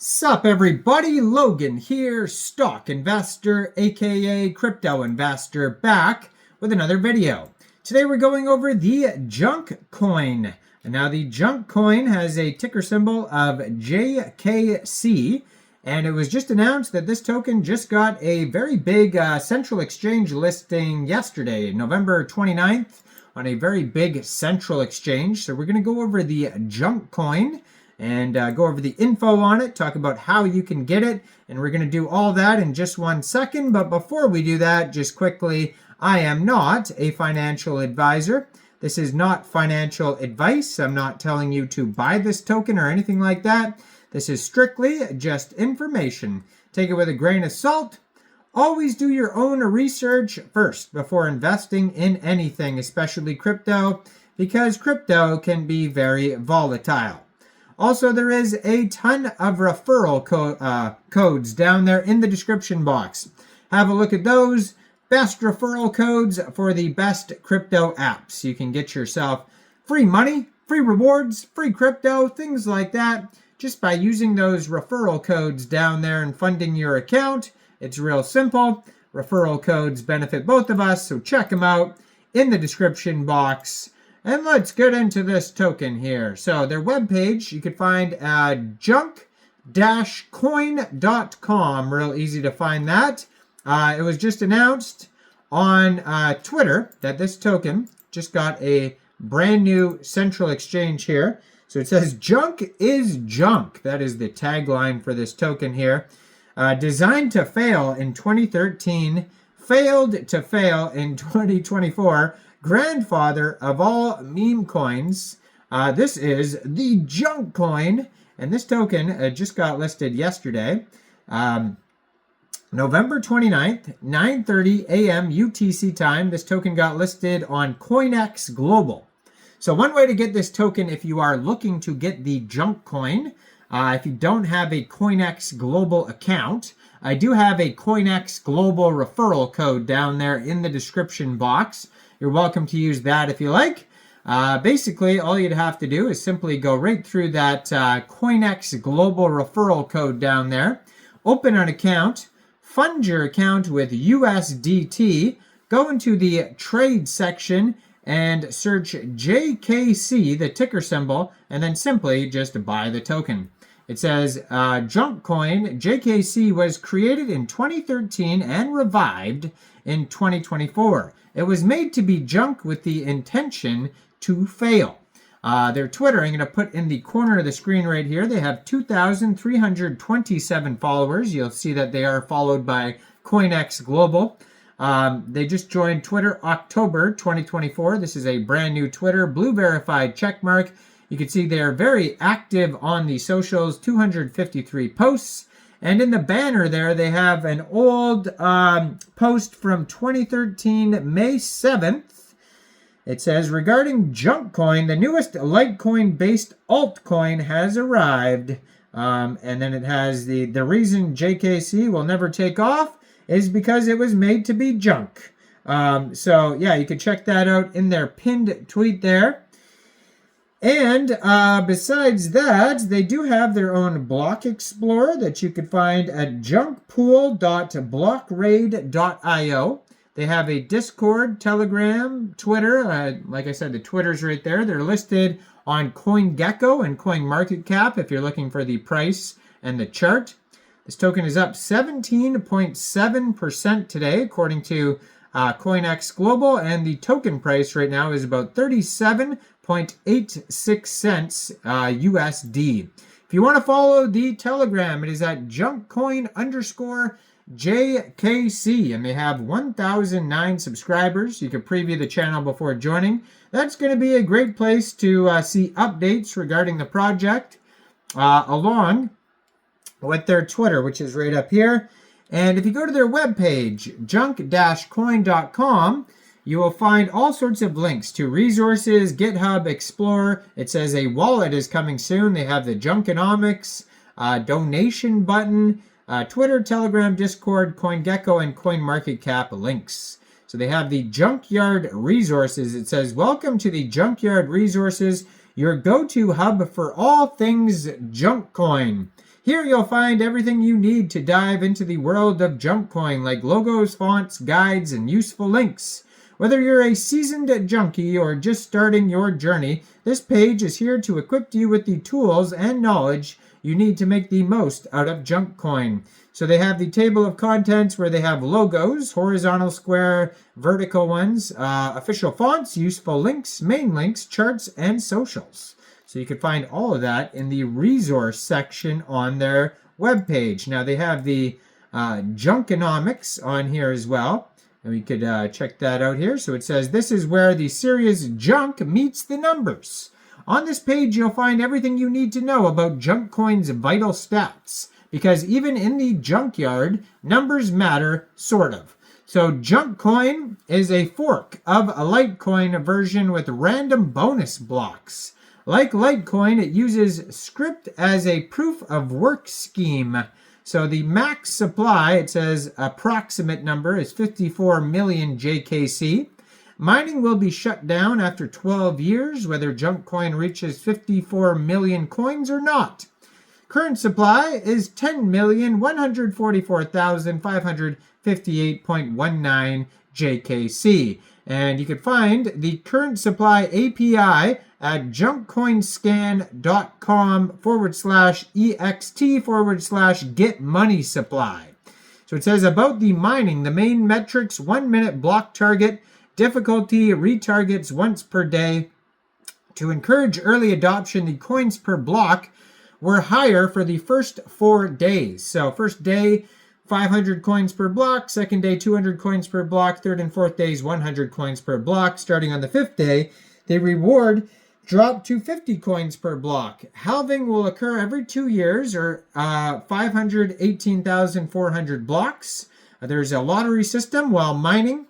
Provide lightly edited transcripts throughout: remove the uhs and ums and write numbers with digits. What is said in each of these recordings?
Sup everybody, Logan here, stock investor aka crypto investor, back with another video. Today we're going over the Junkcoin. And now the Junkcoin has a ticker symbol of JKC, and it was just announced that this token just got a very big central exchange listing yesterday, November 29th, on a very big central exchange. So we're going to go over the Junkcoin and go over the info on it, talk about how you can get it, and we're going to do all that in just 1 second. But before we do that, just quickly, I am not a financial advisor. This is not financial advice. I'm not telling you to buy this token or anything like that. This is strictly just information. Take it with a grain of salt. Always do your own research first before investing in anything, especially crypto, because crypto can be very volatile. Also, there is a ton of referral codes down there in the description box. Have a look at those. Best referral codes for the best crypto apps. You can get yourself free money, free rewards, free crypto, things like that, just by using those referral codes down there and funding your account. It's real simple. Referral codes benefit both of us, so check them out in the description box. And let's get into this token here. So their webpage, you could find at junk-coin.com. Real easy to find that. It was just announced on Twitter that this token just got a brand new central exchange here. So it says, "Junk is junk." That is the tagline for this token here. Designed to fail in 2013, failed to fail in 2024. Grandfather of all meme coins. This is the Junkcoin, and this token just got listed yesterday, November 29th, 9:30 a.m. UTC time. This token got listed on Coinex Global. So one way to get this token if you are looking to get the Junkcoin, if you don't have a Coinex Global account, I do have a Coinex Global referral code down there in the description box. You're welcome to use that if you like. Basically, all you'd have to do is simply go right through that Coinex Global referral code down there, open an account, fund your account with USDT, go into the trade section and search JKC, the ticker symbol, and then simply just buy the token. It says, Junkcoin, JKC was created in 2013 and revived in 2024. It was made to be junk with the intention to fail. Their Twitter, I'm going to put in the corner of the screen right here. They have 2,327 followers. You'll see that they are followed by Coinex Global. They just joined Twitter October 2024. This is a brand new Twitter, blue verified checkmark. You can see they are very active on the socials, 253 posts. And in the banner there, they have an old post from 2013, May 7th. It says, regarding Junkcoin, the newest Litecoin-based altcoin has arrived. And then it has the reason JKC will never take off is because it was made to be junk. So, yeah, you can check that out in their pinned tweet there. And besides that, they do have their own block explorer that you could find at junkpool.blockraid.io. They have a Discord, Telegram, Twitter. Like I said, the Twitter's right there. They're listed on CoinGecko and CoinMarketCap if you're looking for the price and the chart. This token is up 17.7% today, according to Coinex Global, and the token price right now is about 37.86 cents USD. If you want to follow the Telegram, it is at Junkcoin_JKC, and they have 1,009 subscribers. You can preview the channel before joining. That's going to be a great place to see updates regarding the project, along with their Twitter, which is right up here. And if you go to their webpage, junk-coin.com, you will find all sorts of links to resources, GitHub, Explorer. It says a wallet is coming soon. They have the Junkinomics donation button, Twitter, Telegram, Discord, CoinGecko, and CoinMarketCap links. So they have the Junkyard Resources. It says, welcome to the Junkyard Resources, your go-to hub for all things Junkcoin. Here you'll find everything you need to dive into the world of Junkcoin, like logos, fonts, guides, and useful links. Whether you're a seasoned junkie or just starting your journey, this page is here to equip you with the tools and knowledge you need to make the most out of Junkcoin. So they have the table of contents where they have logos, horizontal, square, vertical ones, official fonts, useful links, main links, charts, and socials. So you can find all of that in the resource section on their webpage. Now they have the Junkinomics on here as well. And we could check that out here. So it says, this is where the serious junk meets the numbers. On this page, you'll find everything you need to know about Junkcoin's vital stats. Because even in the junkyard, numbers matter, sort of. So Junkcoin is a fork of a Litecoin version with random bonus blocks. Like Litecoin, it uses script as a proof of work scheme. So the max supply, it says approximate number, is 54 million JKC. Mining will be shut down after 12 years, whether Junkcoin reaches 54 million coins or not. Current supply is 10,144,558.19 JKC. And you can find the current supply API at junkcoinscan.com/ext/get money supply. So it says about the mining, the main metrics: 1 minute block target, difficulty retargets once per day. To encourage early adoption, the coins per block were higher for the first 4 days. So first day, 500 coins per block. Second day, 200 coins per block. Third and fourth days, 100 coins per block. Starting on the 5th day, the reward dropped to 50 coins per block. Halving will occur every 2 years, or 518,400 blocks. There's a lottery system while mining.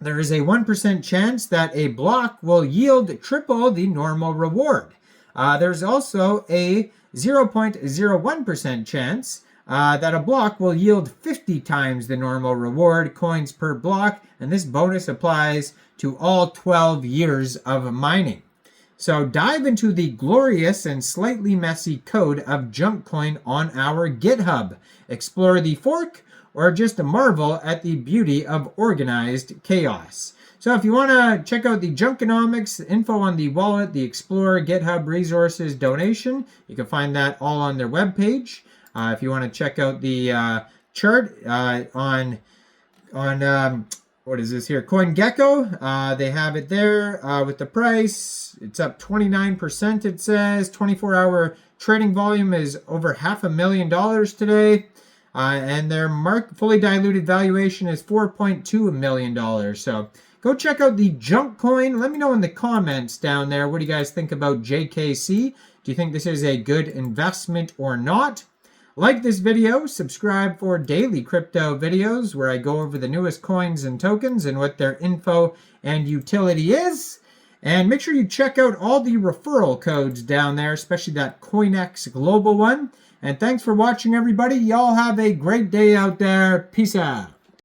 There is a 1% chance that a block will yield triple the normal reward. There's also a 0.01% chance that a block will yield 50 times the normal reward coins per block, and this bonus applies to all 12 years of mining. So dive into the glorious and slightly messy code of Junkcoin on our GitHub. Explore the fork, or just marvel at the beauty of organized chaos. So if you want to check out the Junkinomics, info on the wallet, the Explorer, GitHub, resources, donation, you can find that all on their webpage. If you want to check out the chart on what is this here? CoinGecko, they have it there with the price. It's up 29%, it says. 24-hour trading volume is over $500,000 today. And their fully diluted valuation is $4.2 million. So go check out the Junkcoin. Let me know in the comments down there, what do you guys think about JKC? Do you think this is a good investment or not? Like this video, subscribe for daily crypto videos where I go over the newest coins and tokens and what their info and utility is. And make sure you check out all the referral codes down there, especially that Coinex global one. And thanks for watching, everybody. Y'all have a great day out there. Peace out.